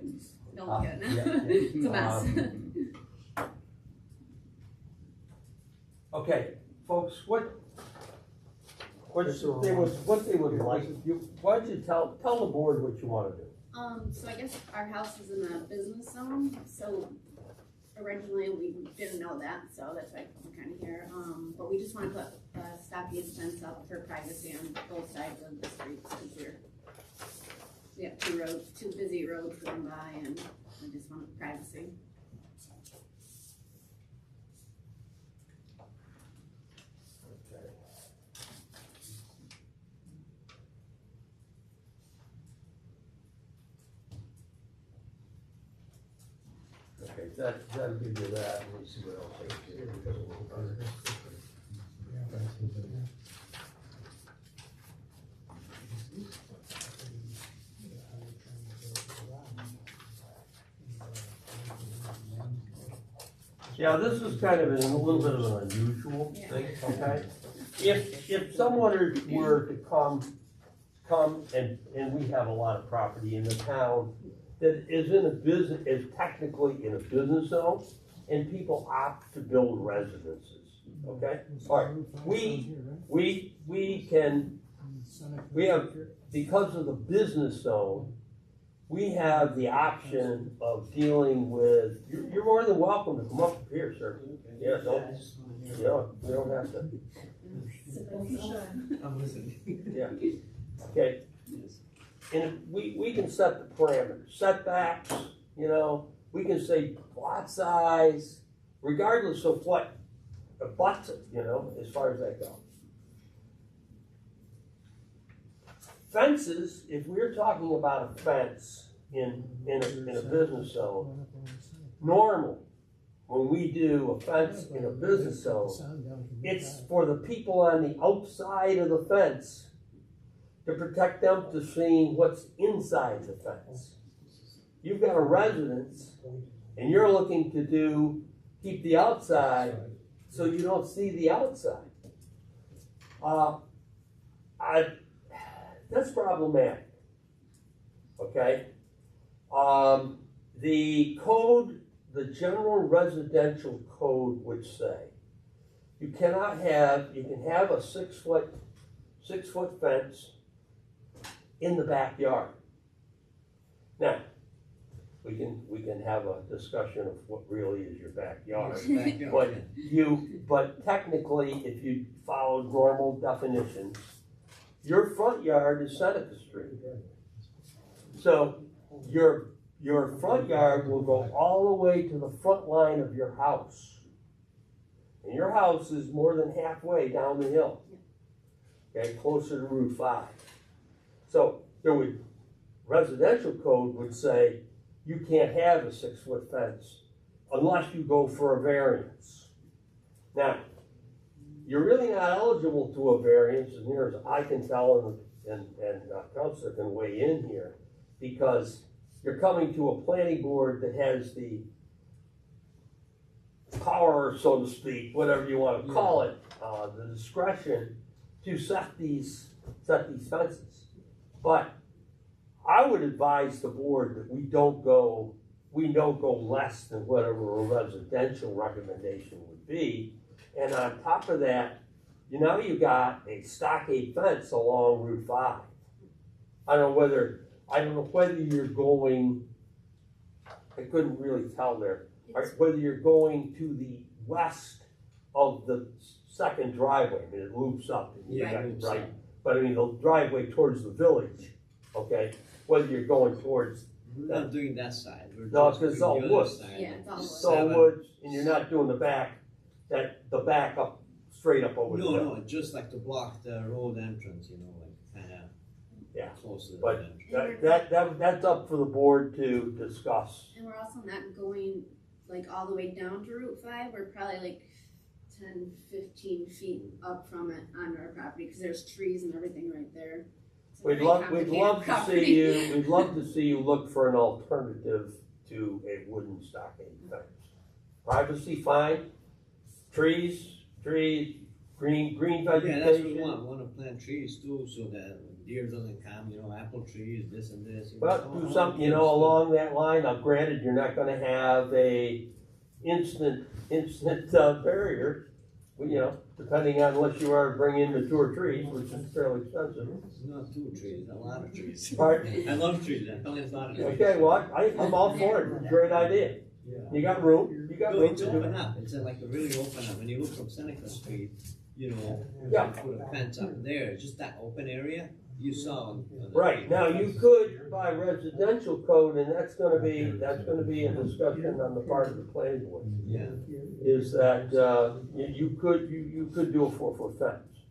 Don't look at yeah, it. It's a mess. Okay, folks, what they would like, why don't you tell the board what you wanna do? So I guess our house is in a business zone, so originally we didn't know that, so that's why we're kinda here. But we just wanna put a stockade fence up for privacy on both sides of the street, since we have two busy roads going by, and we just want privacy. Okay, that'll give you that, let me see what else I can do. Yeah, this is kind of a little bit of an unusual thing, okay? If someone were to come and we have a lot of property in the town that is in a business, is technically in a business zone, and people opt to build residences, okay? All right, we have, because of the business zone, we have the option of dealing with, you're more than welcome to come up here, sir. Yeah, you don't have to. I'm listening. Yeah, okay. And we can set the parameters, setbacks, we can say lot size, regardless of what abuts it, as far as that goes. Fences, if we're talking about a fence in a business zone, normal, when we do a fence in a business zone, it's for the people on the outside of the fence to protect them to seeing what's inside the fence. You've got a residence and you're looking to keep the outside so you don't see the outside. That's problematic, okay? The code, the general residential code would say you can have a 6-foot fence in the backyard. Now, we can have a discussion of what really is your backyard. But technically, if you follow normal definitions, your front yard is Seneca Street. So your front yard will go all the way to the front line of your house. And your house is more than halfway down the hill. Okay, closer to Route 5. So residential code would say you can't have a 6-foot fence unless you go for a variance. Now, you're really not eligible to a variance, as near as I can tell, and Counselor can weigh in here, because you're coming to a planning board that has the power, so to speak, whatever you want to call it, the discretion to set these fences. But I would advise the board that we don't go less than whatever a residential recommendation would be. And on top of that, you got a stockade fence along Route 5. I don't know whether you're going, I couldn't really tell there, whether you're going to the west of the second driveway, I mean, it loops up. and you Yeah, got- it loops right. up. But I mean, the driveway towards the village, okay, whether you're going towards, We're not doing that side. We're No, just 'cause it's doing all the other wood. side. Yeah, it's all wood. so woods, and you're not doing the back up, straight up over the No, hill. no, just like to block the road entrance, you know, like kinda. Yeah. Close to the But entrance. that's up for the board to discuss. And we're also not going like all the way down to Route 5. We're probably like 10, 15 feet up from it on our property because there's trees and everything right there. It's a We'd very love to complicated we'd love to see you look for an alternative to a wooden stockade fence. Privacy, fine. Trees, green Yeah, that's what we vegetation. want. We wanna plant trees too, so that deer doesn't come, you know, apple trees, this and this. Well, do something, along that line. Now granted, you're not gonna have a instant barrier, depending on unless you are to bring in mature trees, which is fairly expensive. It's not two trees, a lot of trees. Pardon? I love trees, I'm telling you, it's a lot of trees. Okay, well, I'm all for it. It's a great idea. Yeah. You got room, No, room it's to do open it. up, it's like a really open up, when you look from Seneca Street, you know, Yeah. put a fence up there, just that open area, you saw. on the- Right, now you could by residential code, and that's gonna be a discussion on the part of the planning board, Yeah, is that, you could do a 4-foot fence.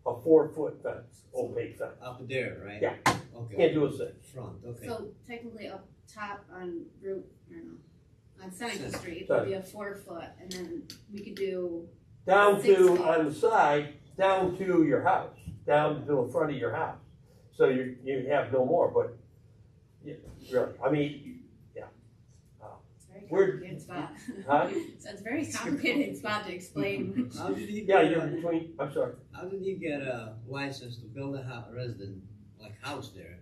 A 4-foot fence, opaque fence. up there, right? Yeah. Okay. Can't do a 6. Front, okay. So technically up top on Route, I don't know, on Seneca Seneca. Street, it'd be a 4-foot, and then we could do, Down 6 to, feet. on the side, down to your house, down to the front of your house. So you have no more, but, really, I mean, it's a very We're- complicated spot. huh? So it's a very complicated spot to explain. How did he Yeah, get, you're between, I'm sorry. how did he get a license to build a resident, like house there?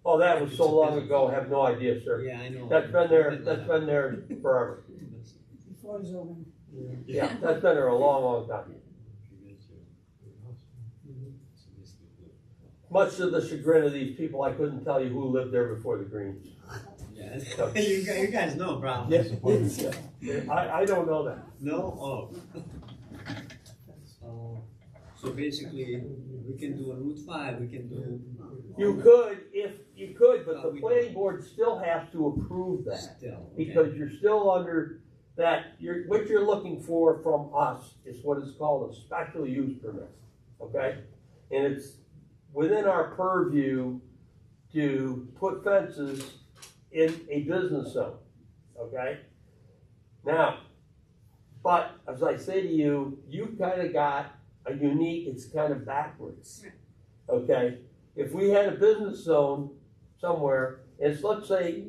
Oh, that was so long ago, I have no idea, sir. Yeah, I know. That's been there forever. Before zoning. Yeah, that's been there a long, long time. Much to the chagrin of these people, I couldn't tell you who lived there before the Greens. Yeah, you guys know probably. I don't know that. No? Oh. So basically, we can do a Route 5, we can do. You could, but the planning board still has to approve that. Still, okay. Because you're still under that, what you're looking for from us is what is called a special use permit, okay? And it's within our purview to put fences in a business zone, okay? Now, but as I say to you, you kind of got a unique, it's kind of backwards, okay? If we had a business zone somewhere, it's, let's say,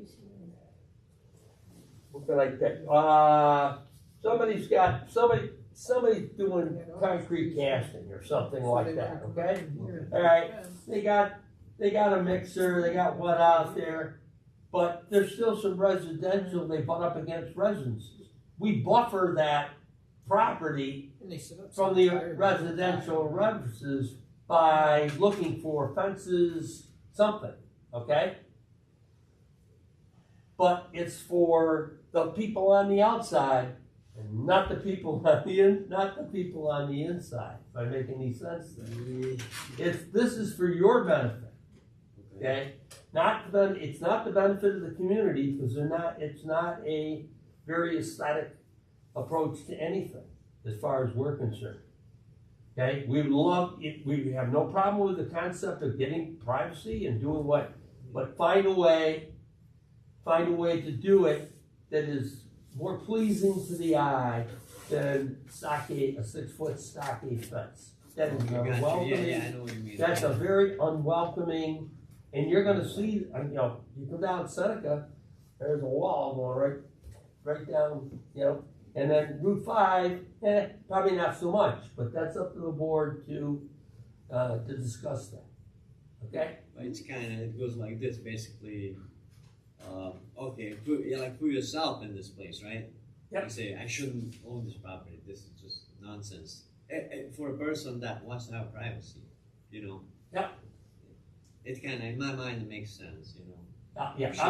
what can I pick? Somebody's doing concrete casting or something like that, okay? All right, they got a mixer, they got one out there, but there's still some residential, they butt up against residences. We buffer that property from the residential residences by looking for fences, something, okay? But it's for the people on the outside and not the people on the inside. If I make any sense there. This is for your benefit, okay? It's not the benefit of the community because it's not a very aesthetic approach to anything as far as we're concerned. Okay, we love it. We have no problem with the concept of getting privacy and doing but find a way to do it that is more pleasing to the eye than a 6-foot stockade fence. That is unwelcoming. Yeah, I know what you mean. That's a very unwelcoming, and you're gonna see, you come down Seneca, there's a wall going right down, and then Route 5, probably not so much, but that's up to the board to discuss that, okay? It's it goes like this, basically, okay, put yourself in this place, right? Yep. You say, I shouldn't own this property, this is just nonsense. For a person that wants to have privacy, Yep. It in my mind, it makes sense, Yeah, I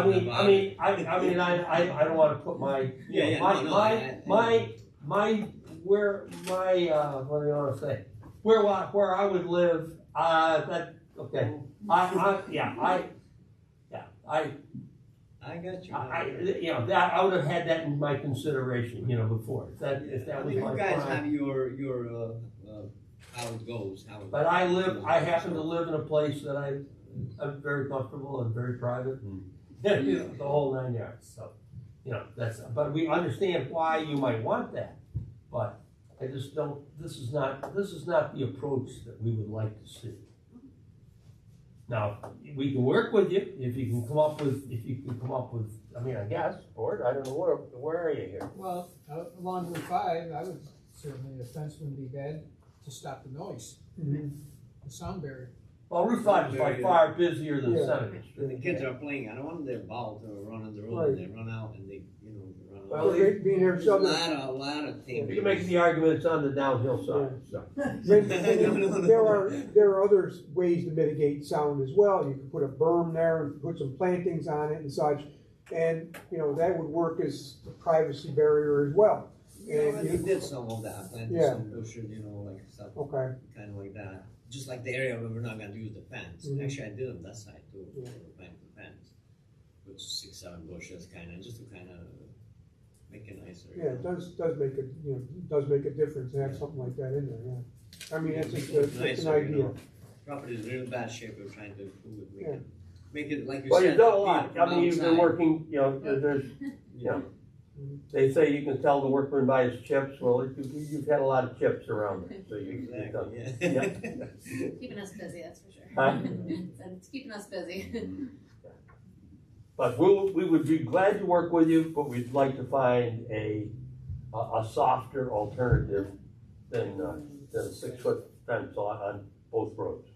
don't want to put my where my, what do you wanna say? Where I would live, okay, I got you. that, I would have had that in my consideration, before, if that was You my guys prime. have your, how it goes, how it. But I happen to live in a place that I'm very comfortable and very private, and, the whole 9 yards, so, but we understand why you might want that, but I just don't, this is not the approach that we would like to see. Now, we can work with you if you can come up with, I mean, I guess, board, I don't know, where are you here? Well, along Route 5, I would certainly, a fence wouldn't be bad to stop the noise, the sound barrier. Well, Route 5 is by far busier than 7th Street. When the kids are playing, I don't want them ball to run on the road, and they run out and they, run out. Well, being here, There's a lot of things. You make the argument it's on the downhill side, so. There are other ways to mitigate sound as well. You can put a berm there and put some plantings on it and such. And, that would work as a privacy barrier as well. And We did some of that, planted some bushes, like stuff, Okay. kind of like that. Just like the area where we're not gonna use the fence. Mhm. Actually, I did on that side too, Yeah. plant the fence. With 6-7 bushes, just to kind of make it nicer. Yeah, it does make a difference to have something like that in there, yeah. I mean, it's an Nicer, idea. Property is in really bad shape, we're trying to improve it, Yeah. make it like you Well, said. you've done a lot, appeal I mean, you've been outside. working, there's, they say you can tell the workman by his chips, well, you've had a lot of chips around it, so you've done. Exactly, Yeah. Keeping us busy, that's for sure. Huh? It's keeping us busy. But we would be glad to work with you, but we'd like to find a softer alternative than a 6-foot fence on both roads.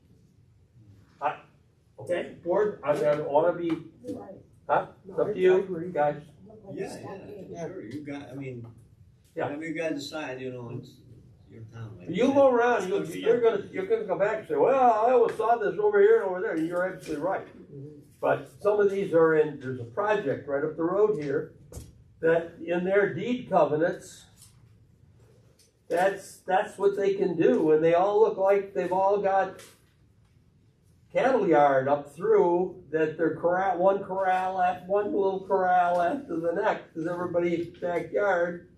Okay, board, I wanna be, it's up to you, guys. Yeah, sure, you got, Yeah. whatever you guys decide, it's your town. like You said. go around, you're gonna come back and say, well, I always saw this over here and over there, and you're absolutely right. But some of these there's a project right up the road here, that in their deed covenants, that's what they can do, and they all look like they've all got cattle yard up through, that they're one little corral after the next, because everybody's backyard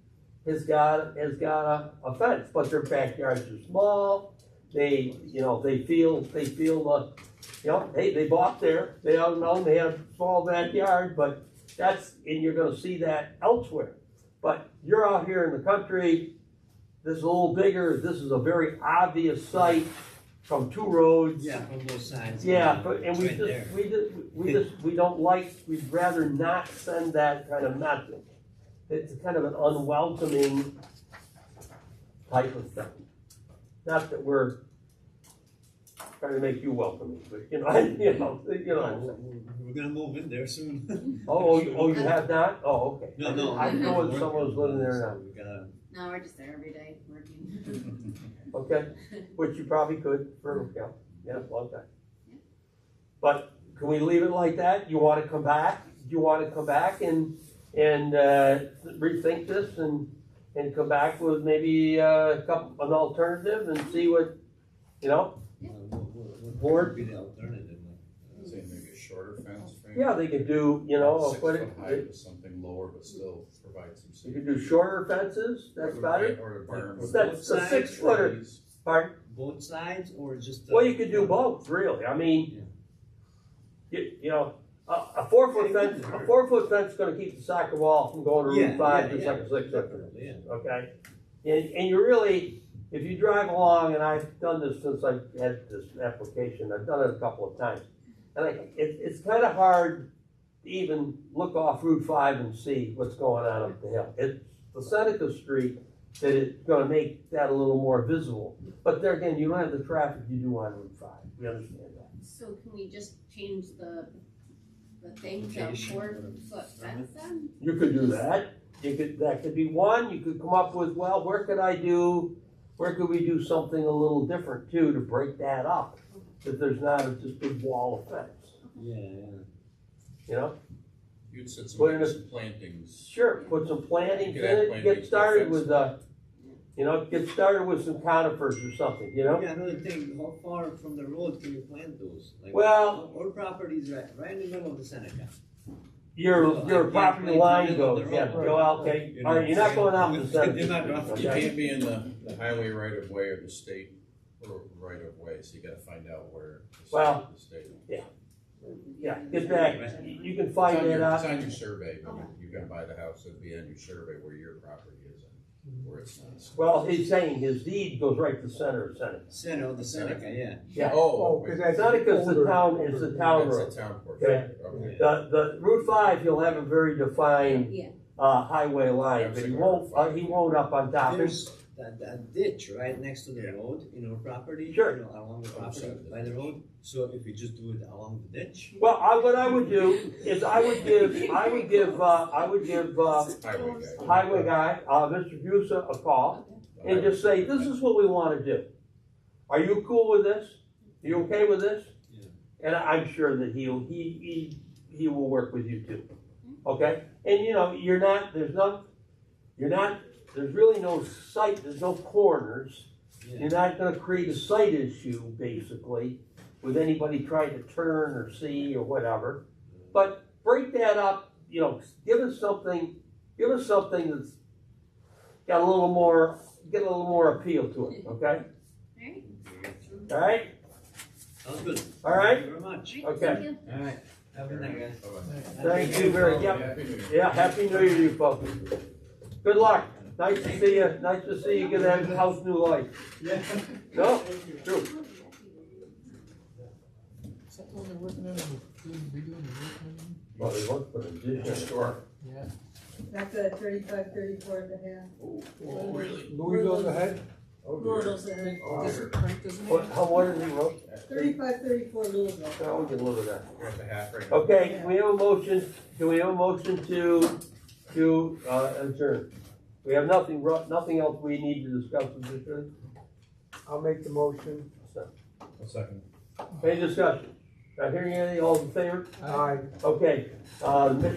has got a fence, but their backyards are small. They feel hey, they bought there. They don't know they have a small backyard, but and you're going to see that elsewhere. But you're out here in the country. This is a little bigger. This is a very obvious site from 2 roads. Yeah, from both sides. Yeah, It's right there. we don't like. We'd rather not send that kind of message. It's kind of an unwelcoming type of thing. Not that we're trying to make you welcoming, but We're gonna move in there soon. Oh, you have not? Oh, okay. No. I know that someone's living there So now. we gotta. No, we're just there every day working. Okay, which you probably could for, a long time. But can we leave it like that? You wanna come back? Do you wanna come back and rethink this and come back with maybe an alternative and see what, What board? would be the alternative? Say maybe a shorter fence frame. Yeah, they could do, 6 foot height with something lower, but still provide some. You could do shorter fences, that's better. Or berms. That's a 6-footer. Pardon? Both sides or just? Well, you could do both, really. I mean, a 4-foot fence, is gonna keep the soccer ball from going to Route 5 just like a 6-foot. Yeah. Okay? And you really, if you drive along, and I've done this since I had this application, I've done it a couple of times. And it's kind of hard to even look off Route 5 and see what's going on up the hill. It's the Seneca Street that is gonna make that a little more visible. But there again, you don't have the traffic you do on Route 5. We understand that. So can we just change the thing to Location. 4-foot fence then? You could do that. That could be one. You could come up with, well, where could we do something a little different too to break that up? That there's not just big wall of fence, Yeah. You'd set Put in some plantings. Sure, put some plantings in You could have it, plantings, get started no with, You know, get started with some conifers or something, you know? Yeah, another thing, how far from the road can you plant those? Like, Well- our property is right in the middle of the Seneca. Your property line goes, yeah, go out, okay, all right, you're not going out the center. You're not going You can't be in the highway right of way or the state right of way, so you gotta find out where Well, the state. Yeah, get back, you can find that It's out. on your survey, when you're gonna buy the house, it'll be on your survey where your property is and where it's not. Well, he's saying his deed goes right to the center of Seneca. Center of the Seneca, yeah. Yeah. Oh, because that's. Seneca's the older- town, it's the town road. That's a town portion. Okay. Okay. The Route 5, he'll have a very defined, Yeah. highway line, but he won't up on top. There's that ditch right next to the road in our property. Sure. You know, along the property by the road. So if we just do it along the ditch. Well, what I would do is I would give Highway guy. highway guy, Mr. Busa a call and just say, this is what we wanna do. Are you cool with this? You okay with this? Yeah. And I'm sure that he will work with you too. Okay? And you know, there's really no site, there's no corners. Yeah. You're not gonna create a site issue, basically, with anybody trying to turn or see or whatever. But break that up, you know, give us something that's got a little more appeal to it, okay? All right? Sounds good. All right? Thank you very much. Okay. All right. Have a good night, guys. Thank you very much. Yeah, Happy New Year to you folks. Good luck. Nice to see you. Nice to see you get that house new life. No? True. Is that the one they're working on, redoing the roof and everything? Well, they want to put an addition. Store. Yeah. That's a 35, 34 and a half. Louisville's ahead? Louisville's ahead. Doesn't Frank, doesn't he? What is he wrote? 35, 34 Louisville. Oh, we can live with that. You're at the half right now. Okay, can we have a motion to adjourn? We have nothing else we need to discuss with this, really? I'll make the motion. A second. Any discussion? Not hearing anything, all in favor? Aye. Okay, Mr.